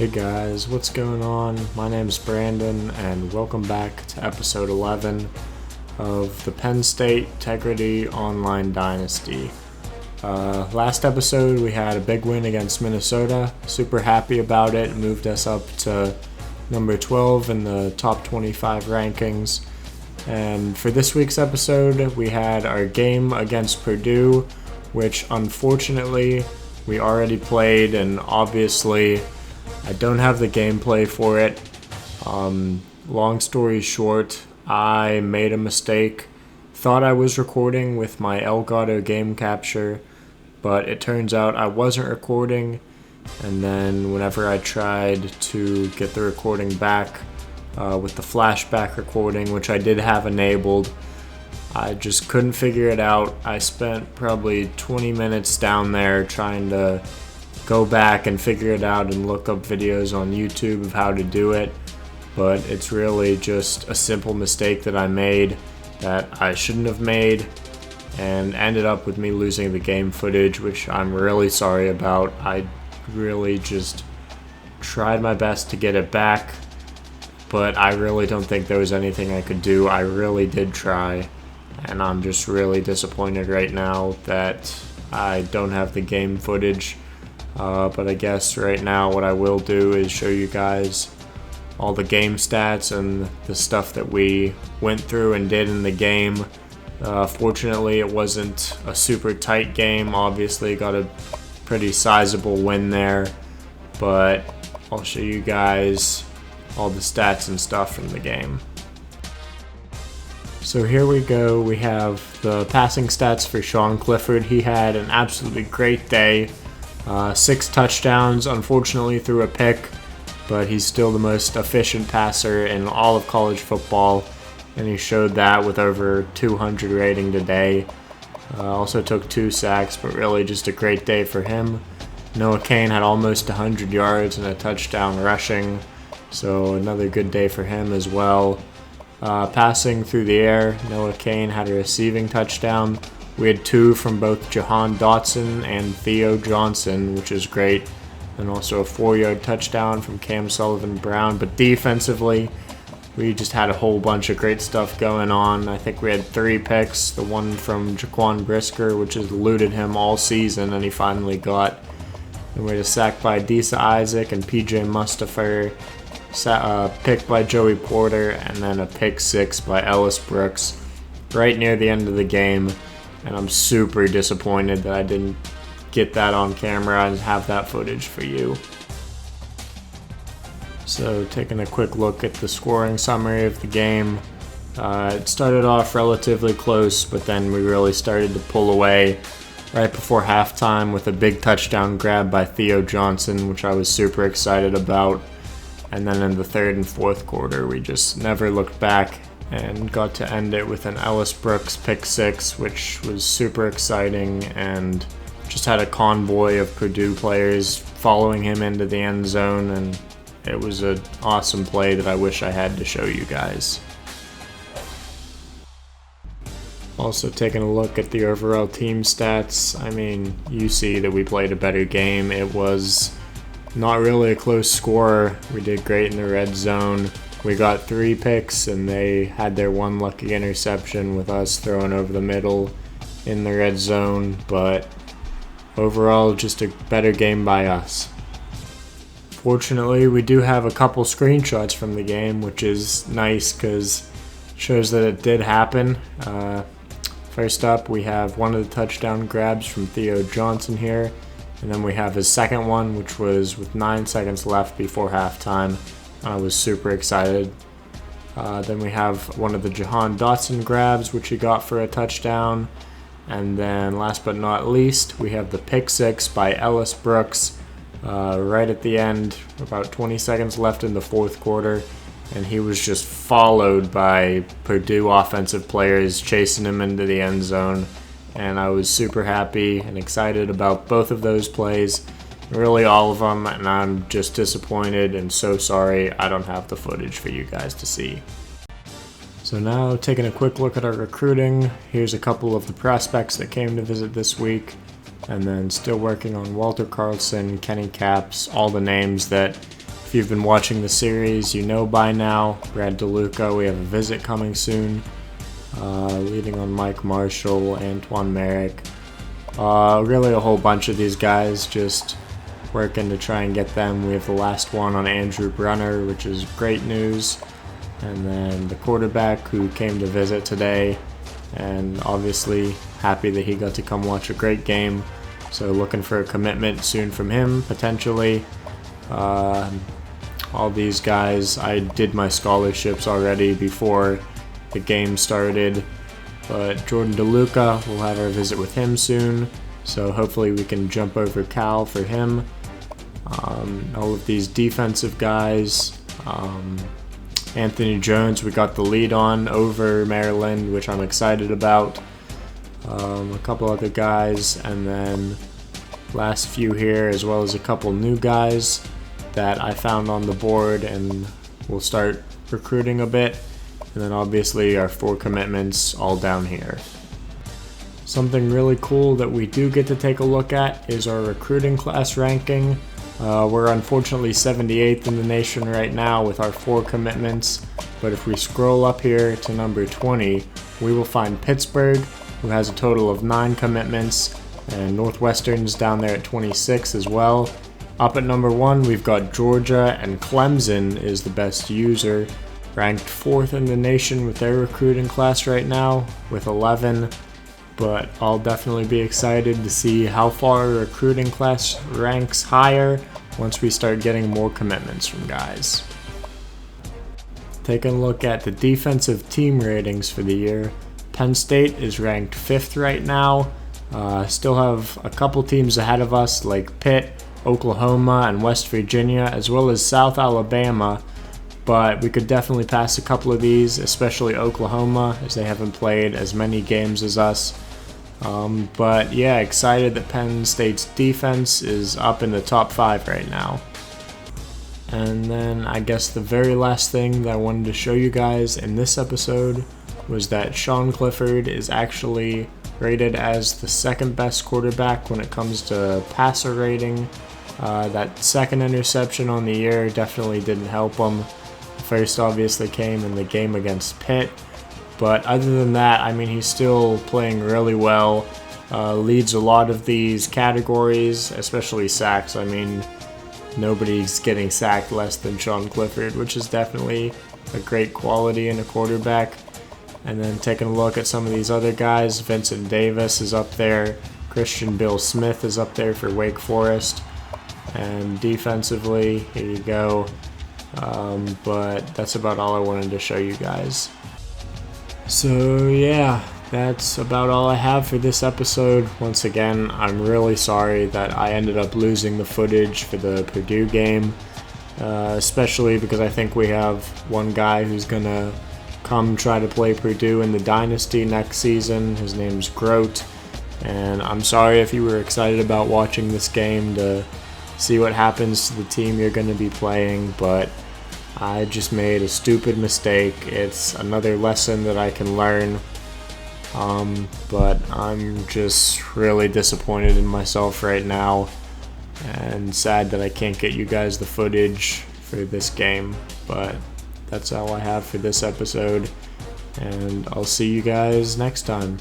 Hey guys, what's going on? My name is Brandon and welcome back to episode 11 of the Penn State Integrity Online Dynasty. Last episode we had a big win against Minnesota. Super happy about it. Moved us up to number 12 in the top 25 rankings. And for this week's episode we had our game against Purdue, which unfortunately we already played, and obviously I don't have the gameplay for it. Long story short, I made a mistake. Thought I was recording with my Elgato game capture, but it turns out I wasn't recording. And then whenever I tried to get the recording back with the flashback recording, which I did have enabled, I just couldn't figure it out. I spent probably 20 minutes down there trying to go back and figure it out and look up videos on YouTube of how to do it, but it's really just a simple mistake that I made that I shouldn't have made, and ended up with me losing the game footage, which I'm really sorry about. I really just tried my best to get it back, but I really don't think there was anything I could do. I really did try, and I'm just really disappointed right now that I don't have the game footage. But I guess right now what I will do is show you guys all the game stats and the stuff that we went through and did in the game. Fortunately, it wasn't a super tight game. Obviously, got a pretty sizable win there, but I'll show you guys all the stats and stuff from the game. So here we go. We have the passing stats for Clifford. He had an absolutely great day. 6 touchdowns, unfortunately threw a pick, but he's still the most efficient passer in all of college football, and he showed that with over 200 rating today. Also took 2 sacks, but really just a great day for him. Noah Cain had almost 100 yards and a touchdown rushing, so another good day for him as well. Passing through the air, Noah Cain had a receiving touchdown. We had 2 from both Jahan Dotson and Theo Johnson, which is great, and also a 4-yard touchdown from Cam Sullivan-Brown. But defensively, we just had a whole bunch of great stuff going on. I think we had 3 picks, the one from Jaquan Brisker, which has eluded him all season, and he finally got. And we had a sack by Disa Isaac and PJ Mustipher, pick by Joey Porter, and then a pick 6 by Ellis Brooks right near the end of the game. And I'm super disappointed that I didn't get that on camera and have that footage for you. So taking a quick look at the scoring summary of the game. It started off relatively close, but then we really started to pull away right before halftime with a big touchdown grab by Theo Johnson, which I was super excited about. And then in the third and fourth quarter, we just never looked back and got to end it with an Ellis Brooks pick 6, which was super exciting, and just had a convoy of Purdue players following him into the end zone, and it was an awesome play that I wish I had to show you guys. Also taking a look at the overall team stats, I mean, you see that we played a better game. It was not really a close score. We did great in the red zone. We got 3 picks, and they had their 1 lucky interception with us throwing over the middle in the red zone, but overall just a better game by us. Fortunately, we do have a couple screenshots from the game, which is nice because it shows that it did happen. First up, we have one of the touchdown grabs from Theo Johnson here, and then we have his second one, which was with 9 seconds left before halftime. I was super excited. Then we have one of the Jahan Dotson grabs, which he got for a touchdown. And then last but not least, we have the pick 6 by Ellis Brooks right at the end, about 20 seconds left in the fourth quarter. And he was just followed by Purdue offensive players chasing him into the end zone. And I was super happy and excited about both of those plays. Really all of them, and I'm just disappointed and so sorry I don't have the footage for you guys to see. So now taking a quick look at our recruiting, here's a couple of the prospects that came to visit this week, and then still working on Walter Carlson, Kenny Capps, all the names that If you've been watching the series, you know by now, Brad DeLuca, we have a visit coming soon. Leading on Mike Marshall, Antoine Merrick. Really a whole bunch of these guys, just working to try and get them. We have the last one on Andrew Brunner, which is great news. And then the quarterback who came to visit today, and obviously happy that he got to come watch a great game. So looking for a commitment soon from him, potentially. All these guys, I did my scholarships already before the game started. But Jordan DeLuca, we'll have our visit with him soon. So hopefully we can jump over Cal for him. All of these defensive guys. Anthony Jones, we got the lead on over Maryland, which I'm excited about. A couple other guys, and then last few here, as well as a couple new guys that I found on the board, and we'll start recruiting a bit. And then obviously our 4 commitments all down here. Something really cool that we do get to take a look at is our recruiting class ranking. We're unfortunately 78th in the nation right now with our 4 commitments, but if we scroll up here to number 20, we will find Pittsburgh, who has a total of 9 commitments, and Northwestern's down there at 26 as well. Up at number 1, we've got Georgia, and Clemson is the best user, ranked 4th in the nation with their recruiting class right now with 11. But I'll definitely be excited to see how far our recruiting class ranks higher once we start getting more commitments from guys. Taking a look at the defensive team ratings for the year, Penn State is ranked 5th right now. Still have a couple teams ahead of us like Pitt, Oklahoma, and West Virginia, as well as South Alabama. But we could definitely pass a couple of these, especially Oklahoma, as they haven't played as many games as us. But yeah, excited that Penn State's defense is up in the top 5 right now. And then I guess the very last thing that I wanted to show you guys in this episode was that Sean Clifford is actually rated as the 2nd best quarterback when it comes to passer rating. That 2nd interception on the year definitely didn't help him. First obviously came in the game against Pitt, but other than that, I mean, he's still playing really well, leads a lot of these categories, especially sacks. I mean, nobody's getting sacked less than Sean Clifford, which is definitely a great quality in a quarterback. And then taking a look at some of these other guys, Vincent Davis is up there, Christian Bill Smith is up there for Wake Forest, and defensively, here you go. But that's about all I wanted to show you guys. So yeah, that's about all I have for this episode. Once again, I'm really sorry that I ended up losing the footage for the Purdue game, especially because I think we have one guy who's gonna come try to play Purdue in the Dynasty next season. His name's Grote, and I'm sorry if you were excited about watching this game to see what happens to the team you're going to be playing, but I just made a stupid mistake. It's another lesson that I can learn, but I'm just really disappointed in myself right now and sad that I can't get you guys the footage for this game, but that's all I have for this episode, and I'll see you guys next time.